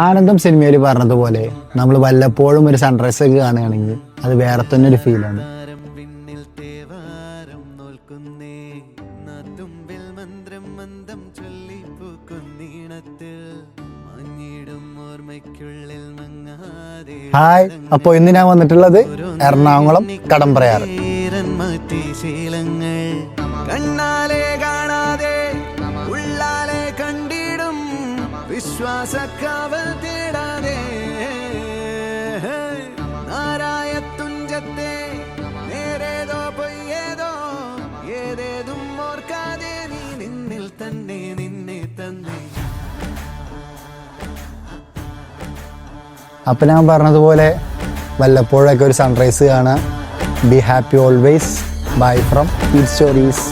ആനന്ദം സിനിമയിൽ പറഞ്ഞതുപോലെ നമ്മൾ വല്ലപ്പോഴും ഒരു സൺറൈസ് ഒക്കെ കാണുകയാണെങ്കിൽ അത് വേറെ തന്നെ ഒരു ഫീലാണ്. ഹായ്, അപ്പോൾ ഇന്ന് ഞാൻ വന്നിട്ടുള്ളത് എറണാകുളം കടമ്പ്രയാറ്. കണ്ണാലെ കാണാതെ ഉള്ളാലെ കണ്ടിടും വിശ്വാസക്കാവൽ തേടാതെ നാരായത്തുഞ്ചത്തെ നേരേതോ പൊയ്യേതോ ഏതേതും ഓർക്കാതെ നീ നിന്നിൽ തന്നെ നിന്നെ തന്നെ. അപ്പം ഞാൻ പറഞ്ഞതുപോലെ വല്ലപ്പോഴൊക്കെ ഒരു സൺറൈസ് കാണാം. Be happy always. Bye from eat stories.